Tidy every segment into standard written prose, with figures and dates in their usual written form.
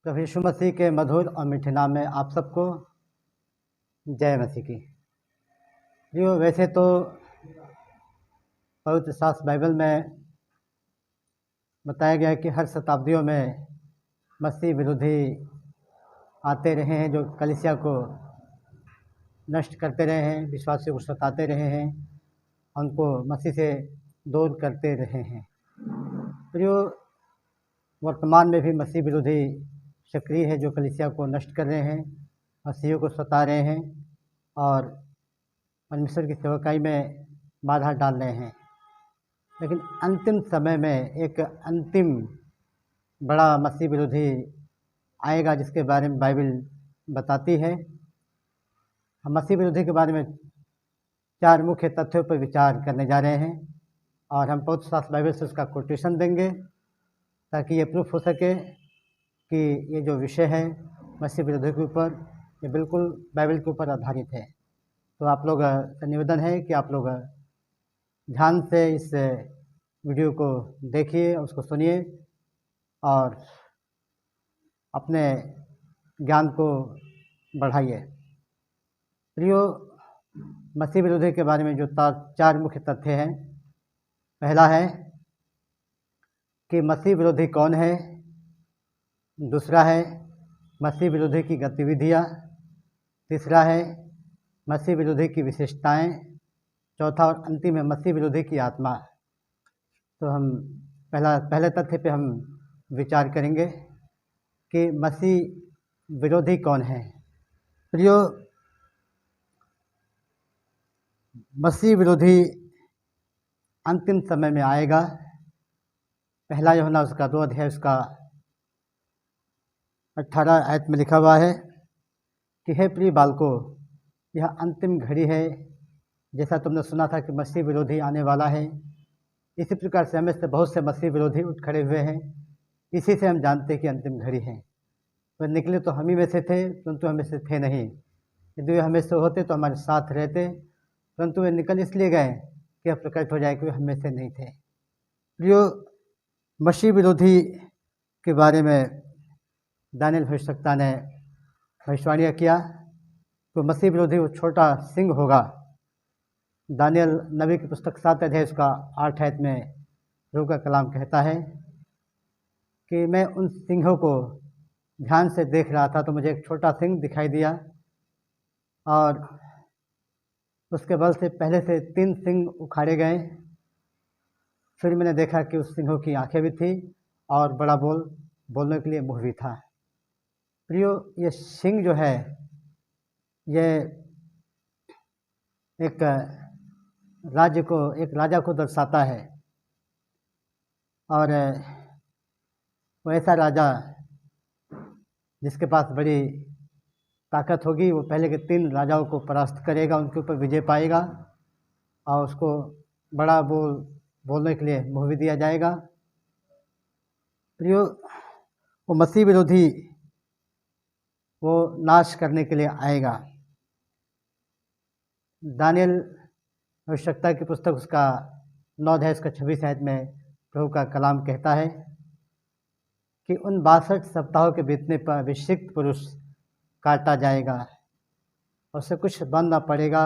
प्रभु यीशु मसीह के मधुर और मीठे नाम में आप सबको जय मसीह की। जो वैसे तो पवित्र शास्त्र बाइबल में बताया गया है कि हर शताब्दियों में मसीह विरोधी आते रहे हैं, जो कलीसिया को नष्ट करते रहे हैं, विश्वासियों को सताते रहे हैं, उनको मसीह से दूर करते रहे हैं। जो वर्तमान में भी मसीह विरोधी सक्रिय है, जो कलीसिया को नष्ट कर रहे हैं, मसीहियों को सता रहे हैं और परमेश्वर की सेवकाई में बाधा डाल रहे हैं। लेकिन अंतिम समय में एक अंतिम बड़ा मसीह विरोधी आएगा, जिसके बारे में बाइबल बताती है। हम मसीह विरोधी के बारे में 4 मुख्य तथ्यों पर विचार करने जा रहे हैं और हम पवित्र शास्त्र बाइबल से उसका कोटेशन देंगे ताकि ये प्रूफ हो सके कि ये जो विषय है मसीह विरोधी के ऊपर, ये बिल्कुल बाइबल के ऊपर आधारित है। तो आप लोग से निवेदन है कि आप लोग ध्यान से इस वीडियो को देखिए, उसको सुनिए और अपने ज्ञान को बढ़ाइए। प्रियो, मसीह विरोधी के बारे में जो 4 मुख्य तथ्य हैं, पहला है कि मसीह विरोधी कौन है, दूसरा है मसीह विरोधी की गतिविधियाँ, तीसरा है मसीह विरोधी की विशेषताएं, चौथा और अंतिम है मसीह विरोधी की आत्मा। तो हम पहले तथ्य पे हम विचार करेंगे कि मसीह विरोधी कौन है। प्रियो, मसीह विरोधी अंतिम समय में आएगा। पहला यूहन्ना उसका 2 अध्याय उसका 18 आयत में लिखा हुआ है कि हे प्रिय बालकों, यह अंतिम घड़ी है। जैसा तुमने सुना था कि मसीह विरोधी आने वाला है, इसी प्रकार से हमें से बहुत से मसीह विरोधी उठ खड़े हुए हैं। इसी से हम जानते हैं कि अंतिम घड़ी है। वह निकले तो हम ही में से थे, परंतु हमें से थे नहीं। यदि वे हमें से होते तो हमारे साथ रहते, परंतु वे निकल इसलिए गए कि यह प्रकट हो जाए कि वे हमें से नहीं थे। प्रियो, मसीह विरोधी के बारे में दानियल भविष्यवक्ता ने भविष्यवाणी किया तो मसीह विरोधी वो छोटा सिंह होगा। दानियल नबी की पुस्तक 7 अध्याय उसका 8 आयत में प्रभु का कलाम कहता है कि मैं उन सिंहों को ध्यान से देख रहा था तो मुझे एक छोटा सिंह दिखाई दिया और उसके बल से पहले से 3 सिंह उखाड़े गए। फिर मैंने देखा कि उस सिंहों की आंखें भी थी और बड़ा बोलने के लिए मुँह भी था। प्रियो, ये सिंह जो है ये एक राजा को दर्शाता है और वो ऐसा राजा जिसके पास बड़ी ताकत होगी, वो पहले के 3 राजाओं को परास्त करेगा, उनके ऊपर विजय पाएगा और उसको बड़ा बोलने के लिए मुँह भी दिया जाएगा। प्रियो, वो मसीह विरोधी वो नाश करने के लिए आएगा। दानियल भविष्यवक्ता की पुस्तक उसका 9 अध्याय उसका 26 आयत में प्रभु का कलाम कहता है कि उन 62 सप्ताहों के बीतने पर अभिषिक्त पुरुष काटा जाएगा, उससे कुछ बनना पड़ेगा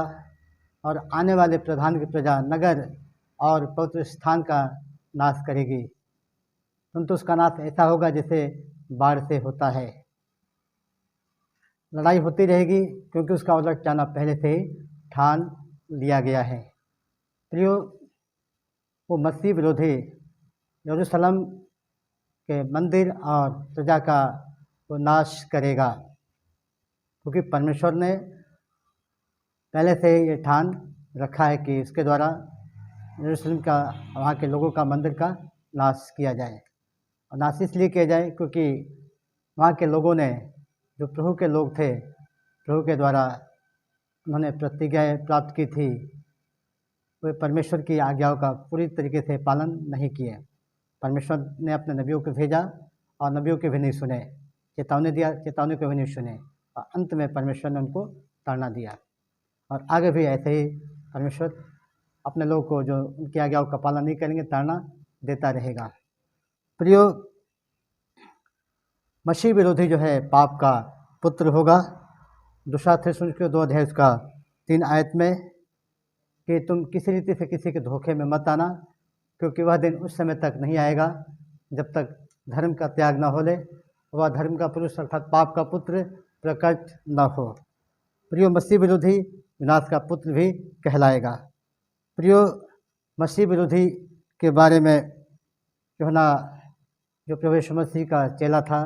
और आने वाले प्रधान की प्रजा नगर और पवित्र स्थान का नाश करेगी, परंतु उसका नाश ऐसा होगा जैसे बाढ़ से होता है। लड़ाई होती रहेगी क्योंकि उसका उलट जाना पहले से ही ठान लिया गया है। प्रियो, वो मसीह विरोधी यरूशलेम के मंदिर और प्रजा का वो नाश करेगा, क्योंकि परमेश्वर ने पहले से ये ठान रखा है कि इसके द्वारा यरूशलेम का, वहाँ के लोगों का मंदिर का नाश किया जाए। और नाश इसलिए किया जाए क्योंकि वहाँ के लोगों ने, जो प्रभु के लोग थे, प्रभु के द्वारा उन्होंने प्रतिज्ञाएँ प्राप्त की थी, वे परमेश्वर की आज्ञाओं का पूरी तरीके से पालन नहीं किए। परमेश्वर ने अपने नबियों को भेजा और नबियों के भी नहीं सुने, चेतावनी दिया, चेतावनी को भी नहीं सुने और अंत में परमेश्वर ने उनको ताड़ना दिया। और आगे भी ऐसे ही परमेश्वर अपने लोगों को जो उनकी आज्ञाओं का पालन नहीं करेंगे ताड़ना देता रहेगा। प्रियो, मसीह विरोधी जो है पाप का पुत्र होगा। दूसरा थिस्सलुनीकियों 2 अध्याय उसका 3 आयत में कि तुम किसी रीति से किसी के धोखे में मत आना, क्योंकि वह दिन उस समय तक नहीं आएगा जब तक धर्म का त्याग न हो ले, वह धर्म का पुरुष अर्थात पाप का पुत्र प्रकट न हो। प्रियो, मसीह विरोधी विनाश का पुत्र भी कहलाएगा। प्रियो, मसीह विरोधी के बारे में यूहन्ना जो प्रभु यीशु मसीह का चेला था,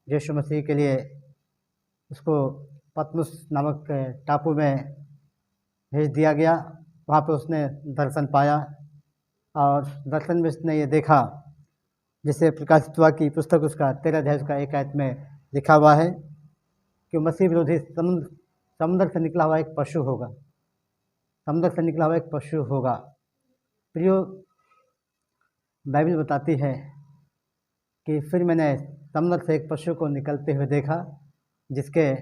यीशु मसीह के लिए उसको पतमुस नामक टापू में भेज दिया गया। वहाँ पर उसने दर्शन पाया और दर्शन में उसने ये देखा, जिसे प्रकाशित हुआ की पुस्तक उसका 13 अध्याय उसका 1 आयत में लिखा हुआ है कि मसीह विरोधी समुद्र से निकला हुआ एक पशु होगा। समुद्र से निकला हुआ एक पशु होगा। प्रियो, बाइबल बताती है कि फिर मैंने समुद्र से एक पशु को निकलते हुए देखा, जिसके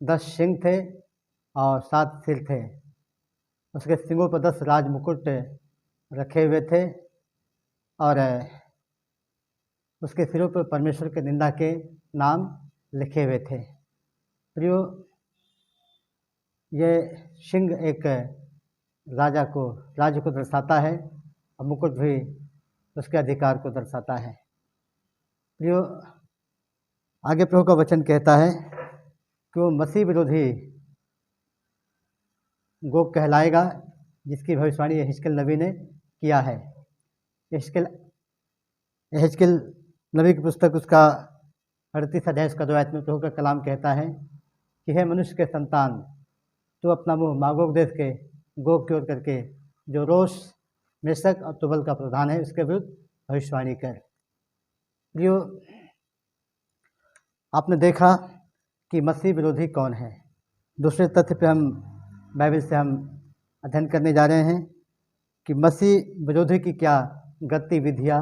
10 सींग थे और 7 सिर थे। उसके सींगों पर 10 राज मुकुट रखे हुए थे और उसके सिरों पर परमेश्वर के निंदा के नाम लिखे हुए थे। प्रियो, ये सिंह एक राज्य को दर्शाता है और मुकुट भी उसके अधिकार को दर्शाता है। प्रियो, आगे प्रभु का वचन कहता है कि वो मसीह विरोधी गोग कहलाएगा, जिसकी भविष्यवाणी यहेजकेल नबी ने किया है। यहेजकेल नबी की पुस्तक उसका 38 अध्याय उसका 2 आयत में प्रभु का कलाम कहता है कि हे मनुष्य के संतान, तू अपना मुँह मागोग देश के गोग की ओर करके, जो रोश, मेशक और तुबल का प्रधान है, उसके विरुद्ध भविष्यवाणी कर। प्रियो, आपने देखा कि मसीह विरोधी कौन है। दूसरे तथ्य पे हम बाइबल से हम अध्ययन करने जा रहे हैं कि मसीह विरोधी की क्या गतिविधियाँ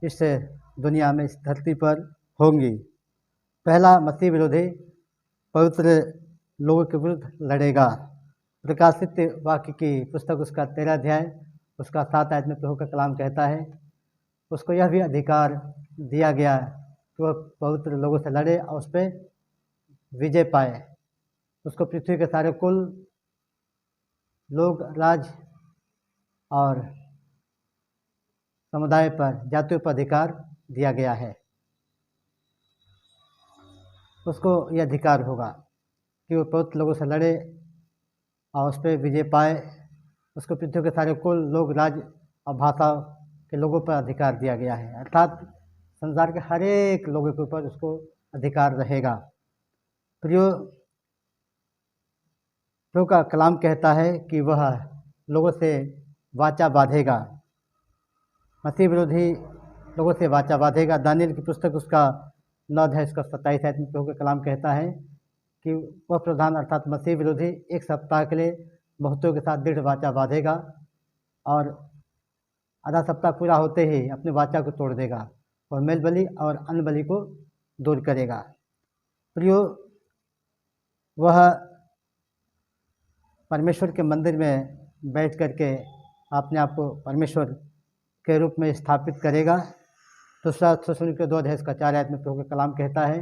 इस दुनिया में, इस धरती पर होंगी। पहला, मसीह विरोधी पवित्र लोगों के विरुद्ध लड़ेगा। प्रकाशित वाक्य की पुस्तक उसका 13 अध्याय उसका 7 आयत में प्रभु का कलाम कहता है, उसको यह भी अधिकार दिया गया कि वह पवित्र लोगों से लड़े और उस पर विजय पाए। उसको पृथ्वी के सारे कुल, लोग, राज और समुदाय पर, जातियों पर अधिकार दिया गया है। उसको यह अधिकार होगा कि वो पवित्र लोगों से लड़े और उस पर विजय पाए। उसको पृथ्वी के सारे कुल, लोग, राज्य और भाषा के लोगों पर अधिकार दिया गया है, अर्थात संसार के हर एक लोगों के ऊपर उसको अधिकार रहेगा। प्रियो, प्रभु का कलाम कहता है कि वह लोगों से वाचा बांधेगा। मसीह विरोधी लोगों से वाचा बांधेगा। दानियल की पुस्तक उसका 9 अध्याय उसका 27 आयत में प्रभु का कलाम कहता है कि वह प्रधान अर्थात मसीह विरोधी 1 सप्ताह के लिए बहुतों के साथ दृढ़ वाचा बांधेगा और आधा सप्ताह पूरा होते ही अपने वाचा को तोड़ देगा और मेल बलि और अन्न बलि को दूर करेगा। प्रियो, वह परमेश्वर के मंदिर में बैठ करके अपने आप को परमेश्वर के रूप में स्थापित करेगा। दूसरा थिस्सलुनीकियों 2 अध्याय का 4 आयत में प्रभु का कलाम कहता है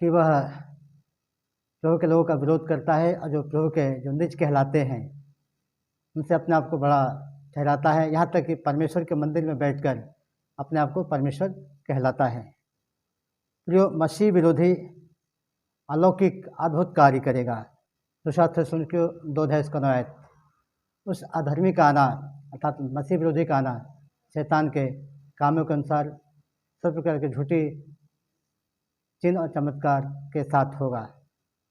कि वह प्रभु के लोगों का विरोध करता है और जो प्रभु के जो निज कहलाते हैं उनसे अपने आप को बड़ा ठहराता है, यहाँ तक कि परमेश्वर के मंदिर में बैठकर अपने आप को परमेश्वर कहलाता है। प्रियो, मसीह विरोधी अलौकिक अद्भुत कार्य करेगा। दूसरा थिस्सलुनीकियों 2 अध्याय का 9 आयत, उस अधर्मी का आना अर्थात मसीह विरोधी का आना शैतान के कामों के अनुसार सब प्रकार के झूठी चिन्ह और चमत्कार के साथ होगा।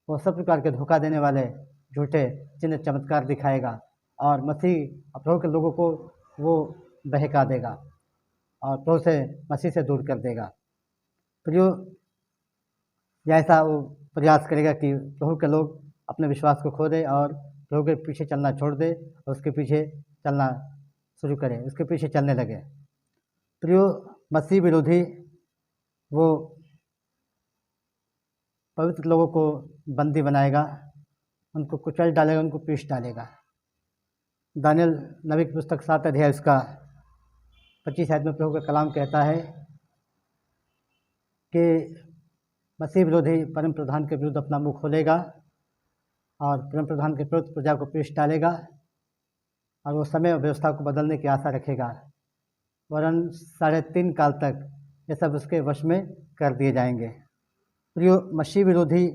वो सब प्रकार के धोखा देने वाले झूठे चिन्ह चमत्कार दिखाएगा और मसीह प्रभु के लोगों को वो बहका देगा और प्रभु से, मसीह से दूर कर देगा। प्रियो, ऐसा वो प्रयास करेगा कि प्रभु के लोग अपने विश्वास को खो दे और प्रभु के पीछे चलना छोड़ दे और उसके पीछे चलना शुरू करे, उसके पीछे चलने लगे। प्रियो, मसीह विरोधी वो पवित्र लोगों को बंदी बनाएगा, उनको कुचल डालेगा, उनको पीस डालेगा। दानियल नबी की पुस्तक 7 अध्याय उसका 25 आयत में प्रभु का कलाम कहता है कि मसीह विरोधी परम प्रधान के विरुद्ध अपना मुँह खोलेगा और परम प्रधान के विरुद्ध प्रजा को पीछ डालेगा और वो समय और व्यवस्था को बदलने की आशा रखेगा, वरन 3.5 काल तक ये सब उसके वश में कर दिए जाएंगे। प्रियो, मसीह विरोधी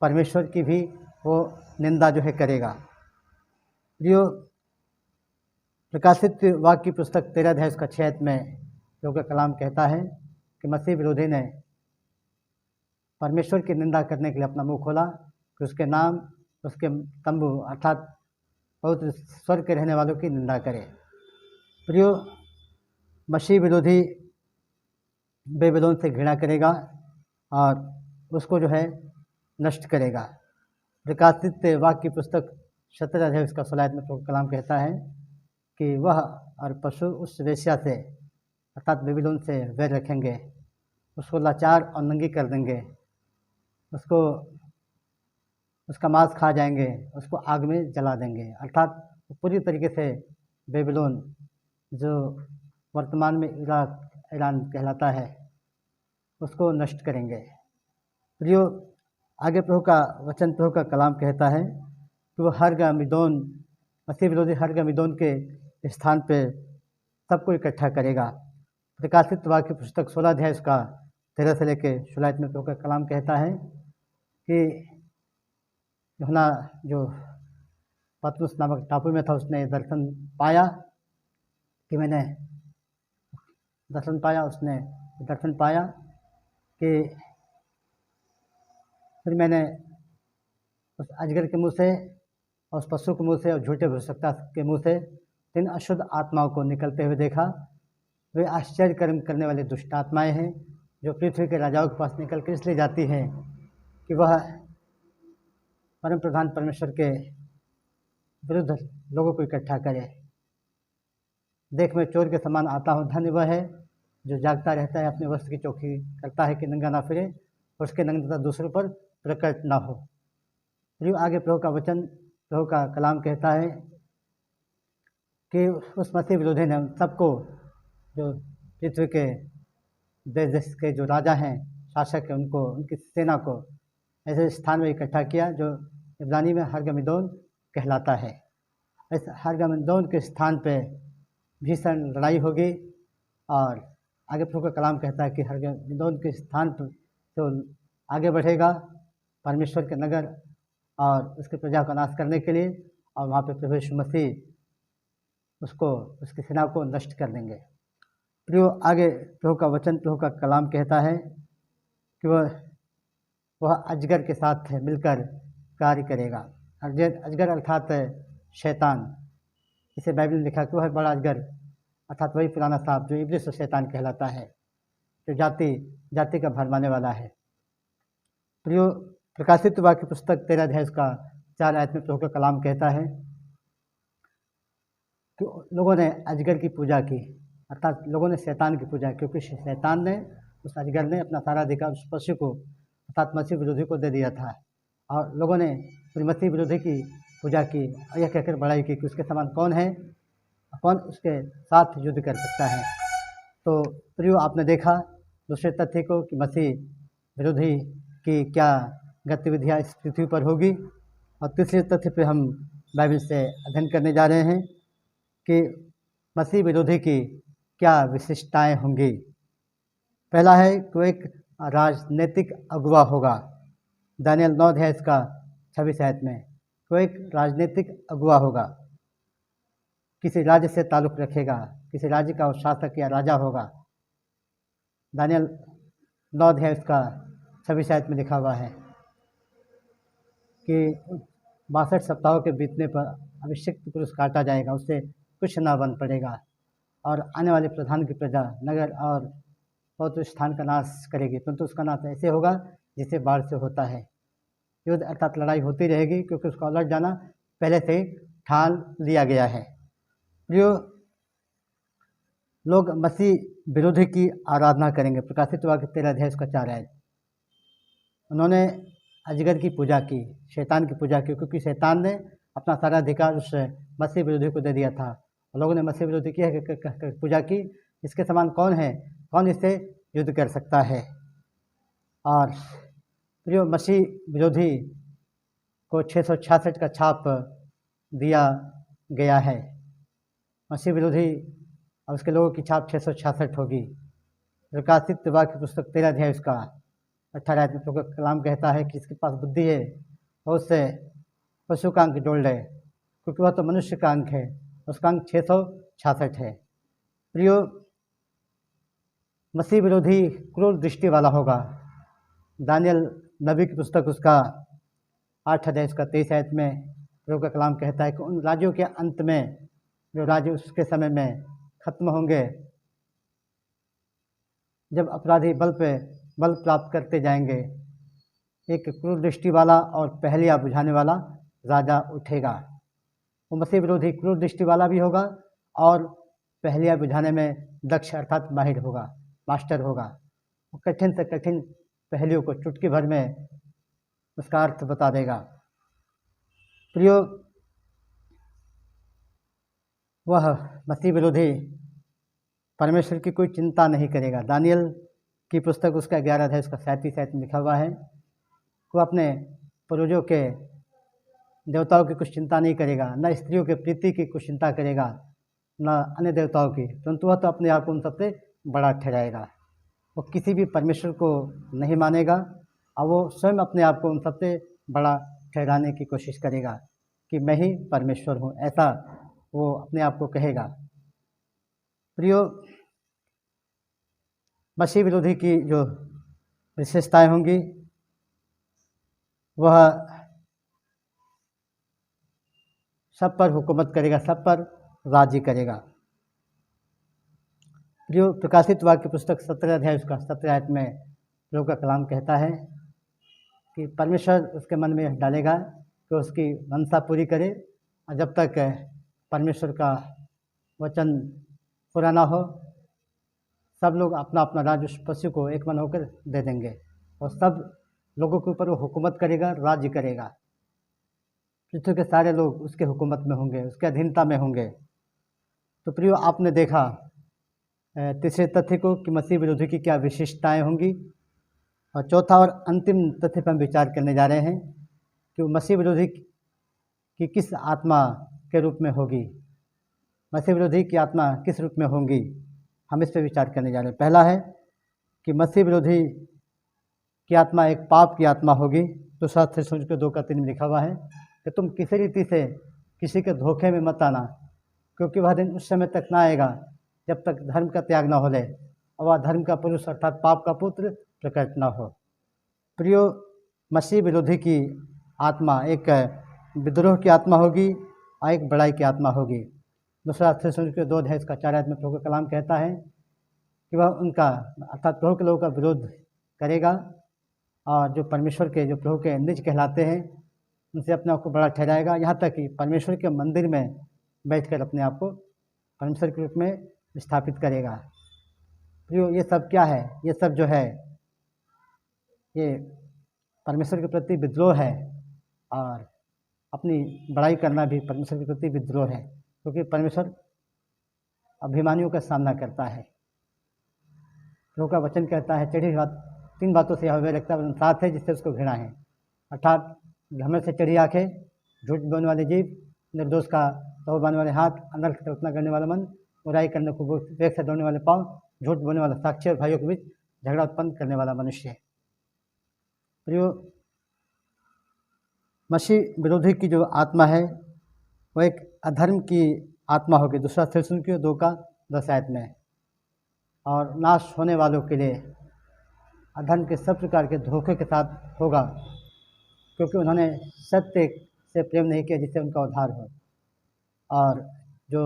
परमेश्वर की भी वो निंदा जो है करेगा। प्रियो, प्रकाशित वाक्य की पुस्तक 13 अध्याय उसका 6 में जो का कलाम कहता है कि मसीह विरोधी ने परमेश्वर की निंदा करने के लिए अपना मुंह खोला कि उसके नाम, उसके तंबू अर्थात पवित्र स्वर्ग के रहने वालों की निंदा करे। प्रियो, मसीह विरोधी बेबीलोन से घृणा करेगा और उसको जो है नष्ट करेगा। प्रकाशित वाक्य की पुस्तक 17 अध्याय उसका 16 में तो कलाम कहता है कि वह और पशु उस वेश्या से अर्थात बेबीलोन से वैर रखेंगे, उसको लाचार और नंगी कर देंगे, उसको उसका मांस खा जाएंगे, उसको आग में जला देंगे। अर्थात पूरी तरीके से बेबीलोन जो वर्तमान में ईरान कहलाता है उसको नष्ट करेंगे। प्रियो, आगे प्रभु का वचन, प्रभु का कलाम कहता है कि वो हर्गमिदोन, मसीह विरोधी हर्गमिदोन के स्थान पे सबको इकट्ठा करेगा। प्रकाशित वाक्य पुस्तक 16 अध्याय उसका 13 से लेकर 16 में प्रभु का कलाम कहता है कि यूहन्ना जो पतमुस नामक टापू में था उसने दर्शन पाया कि मैंने दर्शन पाया, उसने दर्शन पाया कि फिर मैंने उस अजगर के मुंह से और उस पशु के मुंह से और झूठे भविष्यवक्ता के मुंह से 3 अशुद्ध आत्माओं को निकलते हुए देखा। वे आश्चर्य कर्म करने वाली दुष्ट आत्माएँ हैं जो पृथ्वी के राजाओं के पास निकल कर इसलिए जाती हैं कि वह परम प्रधान परमेश्वर के विरुद्ध लोगों को इकट्ठा करे। देख मैं चोर के समान आता हूँ, धन्य वह है जो जागता रहता है, अपने वस्त्र की चौकी करता है कि नंगा ना फिरे और उसके नग्नता दूसरों पर प्रकट ना हो। फिर आगे प्रभु का वचन, प्रभु का कलाम कहता है कि उस मसीह विरोधी ने सबको, जो पृथ्वी के देश देश के जो राजा हैं, शासक हैं, उनको, उनकी सेना को ऐसे स्थान में इकट्ठा किया जो इब्रानी में हर्गमिदोन कहलाता है। इस हर्गमिदोन के स्थान पे भीषण लड़ाई होगी और आगे प्रभु का कलाम कहता है कि हर्गमिदोन के स्थान पर तो आगे बढ़ेगा परमेश्वर के नगर और उसके प्रजा का नाश करने के लिए, और वहाँ पे प्रभु यीशु मसीह उसको, उसकी सेना को नष्ट कर देंगे। प्रियो, आगे प्रभु का वचन, प्रभु का कलाम कहता है कि वह अजगर के साथ मिलकर कार्य करेगा। अजगर अर्थात शैतान, इसे बाइबल में लिखा कि वह बड़ा अजगर अर्थात वही पुराना सांप जो इब्लिस और शैतान कहलाता है, जो जाति जाति का भरमाने वाला है। प्रियो, प्रकाशित वाक्य पुस्तक 13 अध्याय का 4 आयत में प्रभु का कलाम कहता है कि लोगों ने अजगर की पूजा की, अर्थात लोगों ने शैतान की पूजा, क्योंकि शैतान ने, उस अजगर ने अपना सारा अधिकार उस पशु को अर्थात मसीह विरोधी को दे दिया था, और लोगों ने फिर मसीह विरोधी की पूजा की और यह कहकर बड़ाई की कि उसके समान कौन है, कौन उसके साथ युद्ध कर सकता है। तो प्रियो, आपने देखा दूसरे तथ्य को कि मसीह विरोधी की क्या गतिविधियाँ इस पृथ्वी पर होगी, और तीसरे तथ्य पे हम बाइबल से अध्ययन करने जा रहे हैं कि मसीह विरोधी की क्या विशिष्टताएं होंगी। पहला है कि एक राजनीतिक अगुवा होगा। दानियल 9 अध्याय इसका 26 आयत में कोई एक राजनीतिक अगुवा होगा, किसी राज्य से ताल्लुक़ रखेगा, किसी राज्य का शासक या राजा होगा। दानियल 9 अध्याय इसका 26 आयत में लिखा हुआ है कि 62 सप्ताहों के बीतने पर अभिषिक्त पुरुष काटा जाएगा, उससे कुछ ना बन पड़ेगा, और आने वाले प्रधान की प्रजा नगर और पवित्र स्थान का नाश करेगी, परंतु उसका नाश ऐसे होगा जिसे बाढ़ से होता है। युद्ध अर्थात लड़ाई होती रहेगी, क्योंकि उसका उलट जाना पहले से ही ठान लिया गया है। जो लोग मसीह विरोधी की आराधना करेंगे, प्रकाशित वाक्य 13 अध्याय का 4 आयत, उन्होंने अजगर की पूजा की, शैतान की पूजा की, क्योंकि शैतान ने अपना सारा अधिकार उस मसीह विरोधी को दे दिया था। लोगों ने मसीह विरोधी की पूजा की, इसके समान कौन है, कौन इससे युद्ध कर सकता है। और प्रियो मसीह विरोधी को 666 का छाप दिया गया है। मसीह विरोधी और उसके लोगों की छाप 666 होगी। प्रकाशित वाक्य पुस्तक 13 अध्याय उसका 18 आयत में प्रभु का कलाम कहता है कि इसके पास बुद्धि है और उससे पशु का अंक जोड़ ले, क्योंकि वह तो मनुष्य का अंक है, उसका अंक 666 है। प्रियो मसीह विरोधी क्रूर दृष्टि वाला होगा। दानियल नबी की पुस्तक उसका 8 अध्याय उसका 23 आयत में प्रभु का कलाम कहता है कि उन राज्यों के अंत में, जो राज्य उसके समय में खत्म होंगे, जब अपराधी बल प्राप्त करते जाएंगे, एक क्रूर दृष्टि वाला और पहलिया बुझाने वाला राजा उठेगा। वो मसीह विरोधी क्रूर दृष्टि वाला भी होगा और पहलिया बुझाने में दक्ष अर्थात माहिर होगा, मास्टर होगा। वो कठिन से कठिन पहलियों को चुटकी भर में उसका अर्थ बता देगा। प्रियो वह मसीह विरोधी परमेश्वर की कोई चिंता नहीं करेगा। दानियल की पुस्तक उसका 11 अध्याय उसका 37 आयत में लिखा हुआ है कि वह अपने पूर्वजों के देवताओं की कुछ चिंता नहीं करेगा, न स्त्रियों के प्रीति की कुछ चिंता करेगा, न अन्य देवताओं की, परंतु वह तो अपने आप को उन सबसे बड़ा ठहराएगा। वो किसी भी परमेश्वर को नहीं मानेगा और वो स्वयं अपने आप को उन सबसे बड़ा ठहराने की कोशिश करेगा कि मैं ही परमेश्वर हूँ, ऐसा वो अपने आप को कहेगा। प्रियो मसीह विरोधी की जो विशेषताएं होंगी वह सब पर हुकूमत करेगा, सब पर राजी करेगा। प्रियो प्रकाशित वाक्य पुस्तक 17 अध्याय उसका 17 आयत में प्रभु का कलाम कहता है कि परमेश्वर उसके मन में डालेगा कि उसकी मनसा पूरी करे, और जब तक परमेश्वर का वचन पूरा ना हो, सब लोग अपना अपना राज्य उस पशु को एक मन होकर दे देंगे और सब लोगों के ऊपर वो हुकूमत करेगा, राज्य करेगा। पृथ्वी के सारे लोग उसके हुकूमत में होंगे, उसके अधीनता में होंगे। तो प्रियो आपने देखा तीसरे तथ्य को कि मसीह विरोधी की क्या विशिष्टताएं होंगी, और चौथा और अंतिम तथ्य पर हम विचार करने जा रहे हैं कि मसीह विरोधी की किस आत्मा के रूप में होगी, मसीह विरोधी की आत्मा किस रूप में होंगी, हम इस पर विचार करने जा रहे हैं। पहला है कि मसीह विरोधी की आत्मा एक पाप की आत्मा होगी। तो शास्त्र सोच के 2:3 में लिखा हुआ है कि तुम किसी रीति से किसी के धोखे में मत आना, क्योंकि वह दिन उस समय तक ना आएगा जब तक धर्म का त्याग न हो ले और वह धर्म का पुरुष अर्थात पाप का पुत्र प्रकट न हो। प्रियो मसीह विरोधी की आत्मा एक विद्रोह की आत्मा होगी और एक बड़ाई की आत्मा होगी। दूसरा थिस्सलुनीके के 2 अध्याय इसका 4 आयत में प्रभु का कलाम कहता है कि वह उनका अर्थात प्रभु के लोगों का विरोध करेगा और जो परमेश्वर के, जो प्रभु के निज कहलाते हैं, उनसे अपने आप को बड़ा ठहराएगा, यहाँ तक कि परमेश्वर के मंदिर में बैठकर अपने आप को परमेश्वर के रूप में स्थापित करेगा। प्रियो ये सब क्या है? ये सब जो है ये परमेश्वर के प्रति विद्रोह है, और अपनी बड़ाई करना भी परमेश्वर के प्रति विद्रोह है, क्योंकि परमेश्वर अभिमानियों का सामना करता है। प्रभु का वचन कहता है, चढ़ी बात 3 बातों से यहोवा रखता है, साथ है जिससे उसको घृणा है, अर्थात घमंड से चढ़ी आंखें, झूठ बोलने वाले जीभ, निर्दोष का तौबा बांधने वाले हाथ, अनर्थ का उतना करने वाला मन, बुराई करने को वेग से दौड़ने वाले पाँव, झूठ बोलने वाला साक्षी और भाइयों के बीच झगड़ा उत्पन्न करने वाला मनुष्य। प्रियो मसीह विरोधी की जो आत्मा है वो एक अधर्म की आत्मा होगी। दूसरा थिस्सलुनीके 2:10 आयत में, और नाश होने वालों के लिए अधर्म के सब प्रकार के धोखे के साथ होगा, क्योंकि उन्होंने सत्य से प्रेम नहीं किया जिससे उनका उद्धार हो। और जो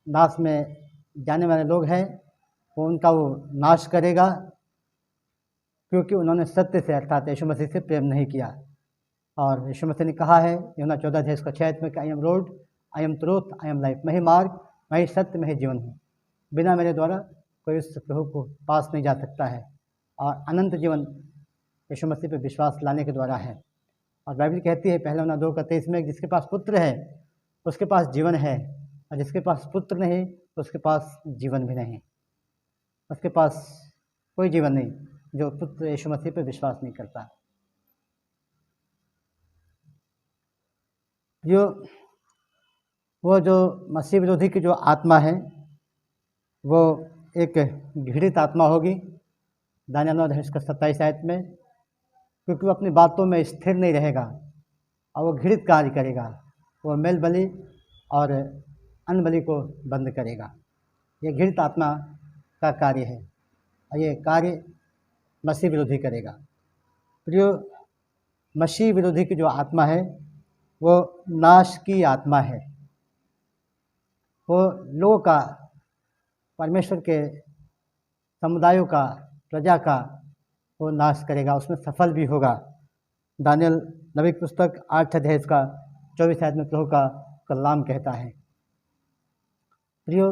नाश में जाने वाले लोग हैं वो उनका वो नाश करेगा, क्योंकि उन्होंने सत्य से अर्थात यीशु मसीह से प्रेम नहीं किया। और यीशु मसीह ने कहा है यूहन्ना 14 अध्याय 6 आयत में कि I am road, I am truth, I am life, मैं ही मार्ग, मैं ही सत्य, मैं ही जीवन हूँ, बिना मेरे द्वारा कोई उस प्रभु को पास नहीं जा सकता है। और अनंत जीवन यीशु मसीह पर विश्वास लाने के द्वारा है। और बाइबल कहती है पहला यूहन्ना 2:23 में, जिसके पास पुत्र है उसके पास जीवन है, और जिसके पास पुत्र नहीं उसके पास जीवन भी नहीं, उसके पास कोई जीवन नहीं। जो पुत्र यीशु मसीह पर विश्वास नहीं करता। वो जो मसीह विरोधी की जो आत्मा है वो एक घृणित आत्मा होगी, दानियल 9:27 आयत में, क्योंकि वो अपनी बातों में स्थिर नहीं रहेगा और वो घृणित कार्य करेगा। वो मेल बलि और अन्न बलि को बंद करेगा। ये घृणित आत्मा का कार्य है और ये कार्य मसीह विरोधी करेगा। प्रियो, मसीह विरोधी की जो आत्मा है वो नाश की आत्मा है। वो लोगों का, परमेश्वर के समुदायों का, प्रजा का वो नाश करेगा, उसमें सफल भी होगा। दानियल नबी की पुस्तक 8 अध्याय का 24 आयत में प्रभु का कलाम कहता है। प्रियो,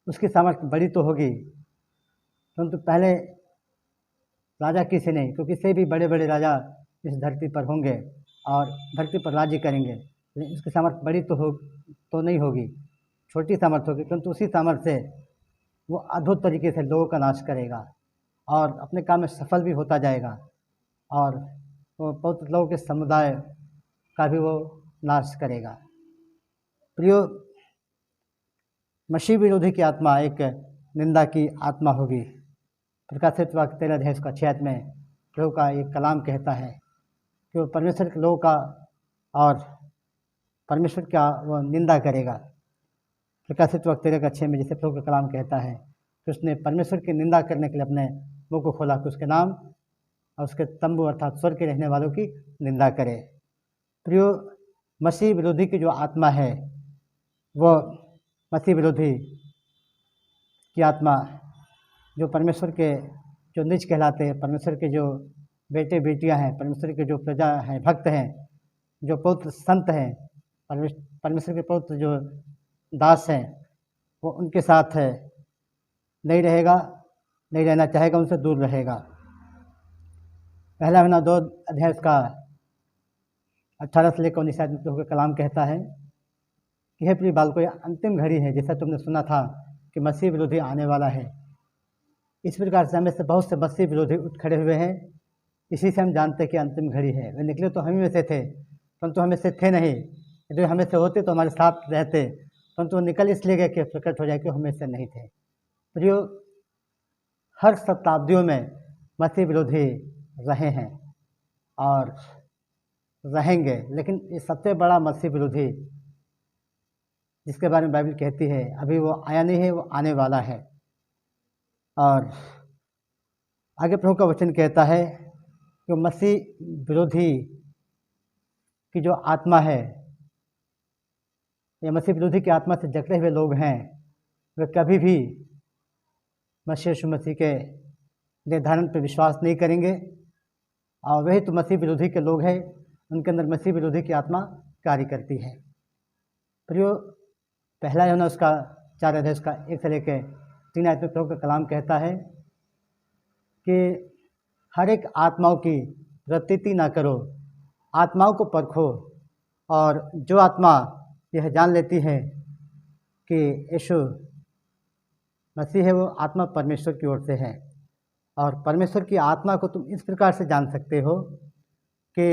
उसकी सामर्थ्य बड़ी तो होगी, परंतु पहले राजा किसी नहीं, क्योंकि से भी बड़े बड़े राजा इस धरती पर होंगे और धरती पर राज्य करेंगे, लेकिन उसकी सामर्थ्य बड़ी तो नहीं होगी, छोटी सामर्थ्य होगी, परंतु उसी सामर्थ्य से वो अद्भुत तरीके से लोगों का नाश करेगा और अपने काम में सफल भी होता जाएगा और वो बहुत लोगों के समुदाय का भी वो नाश करेगा। प्रियो, मसीह विरोधी की आत्मा एक निंदा की आत्मा होगी। प्रकाशित वाक्य 13 अध्याय का 6 में प्रभु का एक कलाम कहता है कि वो परमेश्वर के लोगों का और परमेश्वर का वो निंदा करेगा। प्रकाशित वाक्य 13 का 6 में जैसे प्रभु का कलाम कहता है कि उसने परमेश्वर की निंदा करने के लिए अपने मुँह को खोला कि उसके नाम और उसके तंबू अर्थात स्वर्ग के रहने वालों की निंदा करे। प्रियो, मसीह विरोधी की जो आत्मा है वो मसीह विरोधी की आत्मा जो परमेश्वर के जो निज कहलाते हैं, परमेश्वर के जो बेटे बेटियां हैं, परमेश्वर के जो प्रजा हैं, भक्त हैं, जो पवित्र संत हैं, परमेश्वर के पवित्र जो दास हैं, वो उनके साथ नहीं रहेगा, नहीं रहना चाहेगा, उनसे दूर रहेगा। पहला यूहन्ना 2 अध्याय का 18 से लेकर 19 में प्रभु का कलाम कहता है कि हे प्रिय बालकों, यह अंतिम घड़ी है, जैसा तुमने सुना था कि मसीह विरोधी आने वाला है। इस प्रकार से हमें से बहुत से मसीह विरोधी उठ खड़े हुए हैं। इसी से हम जानते हैं कि अंतिम घड़ी है। वे निकले तो हम में से थे, परंतु हमें से थे नहीं। यदि हमें से होते तो हमारे साथ रहते, परंतु वो निकल इसलिए गए कि प्रकट हो जाए कि हमें से नहीं थे। प्रियो, हर शताब्दियों में मसीह विरोधी रहे हैं और रहेंगे, लेकिन ये सबसे बड़ा मसीह विरोधी जिसके बारे में बाइबल कहती है अभी वो आया नहीं है, वो आने वाला है। और आगे प्रभु का वचन कहता है कि मसीह विरोधी की जो आत्मा है, या मसीह विरोधी की आत्मा से जकड़े हुए लोग हैं, वे कभी भी मसीह के निर्धारण पर विश्वास नहीं करेंगे। और वही तो मसीह विरोधी के लोग हैं, उनके अंदर मसीह विरोधी की आत्मा कार्य करती है। प्रियो, पहला यूहन्ना उसका 4 अध्याय उसका 1 से लेकर 3 आयत में प्रभु का कलाम कहता है कि हर एक आत्माओं की प्रतीति ना करो, आत्माओं को परखो, और जो आत्मा यह जान लेती है कि यीशु मसीह है, वो आत्मा परमेश्वर की ओर से है। और परमेश्वर की आत्मा को तुम इस प्रकार से जान सकते हो कि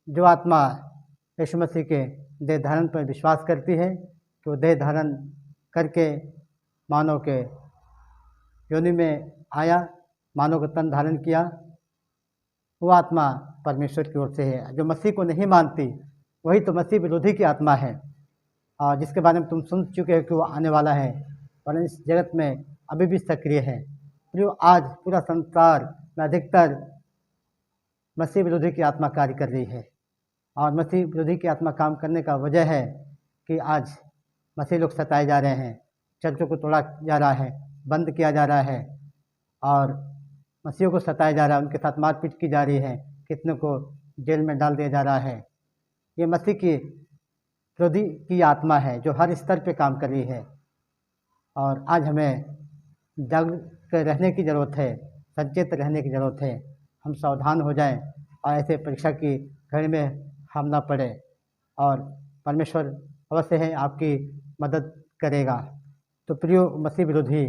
जो आत्मा यीशु मसीह के देह धारण पर विश्वास करती है कि वो देह धारण करके मानव के योनि में आया, मानव का तन धारण किया, वो आत्मा परमेश्वर की ओर से है। जो मसीह को नहीं मानती वही तो मसीह विरोधी की आत्मा है, और जिसके बारे में तुम सुन चुके हो कि वो आने वाला है और इस जगत में अभी भी सक्रिय है। जो आज पूरा संसार में अधिकतर मसीह विरोधी की आत्मा कार्य कर रही है, और मसीह विरोधी की आत्मा काम करने का वजह है कि आज मसीह लोग सताए जा रहे हैं, चर्चों को तोड़ा जा रहा है, बंद किया जा रहा है, और मसीहों को सताया जा रहा है, उनके साथ मारपीट की जा रही है, कितने को जेल में डाल दिया जा रहा है। ये मसीह की विरोधी की आत्मा है जो हर स्तर पे काम कर रही है, और आज हमें जागरूक रहने की ज़रूरत है, सचेत रहने की ज़रूरत है। हम सावधान हो जाएं और ऐसे परीक्षा की घड़ी में हम ना पड़े, और परमेश्वर अवश्य है आपकी मदद करेगा। तो प्रियो, मसीह विरोधी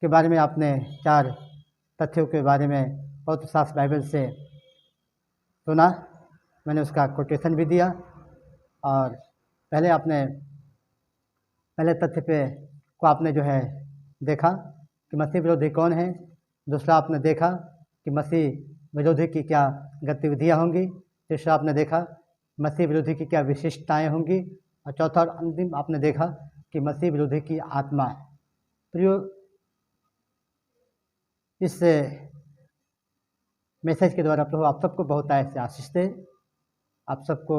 के बारे में आपने 4 तथ्यों के बारे में पवित्र शास्त्र बाइबल से सुना। मैंने उसका कोटेशन भी दिया और पहले तथ्य पे को आपने जो है देखा कि मसीह विरोधी कौन है। दूसरा आपने देखा कि मसीह विरोधी की क्या गतिविधियाँ होंगी। तीसरा आपने देखा मसीह विरोधी की क्या विशिष्टताएं होंगी। और चौथा और अंतिम आपने देखा कि मसीह विरोधी की आत्मा है। प्रियो, इस मैसेज के द्वारा प्रभु आप सबको बहुत आय से आशीष दे। आप सबको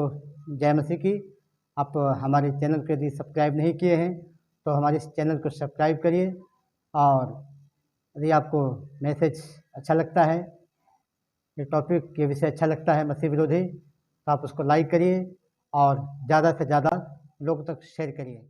जय मसीह की। आप हमारे चैनल को यदि सब्सक्राइब नहीं किए हैं तो हमारे इस चैनल को सब्सक्राइब करिए, और यदि आपको मैसेज अच्छा लगता है, ये टॉपिक ये विषय अच्छा लगता है मसीह विरोधी, तो आप उसको लाइक करिए और ज़्यादा से ज़्यादा लोगों तक शेयर करिए।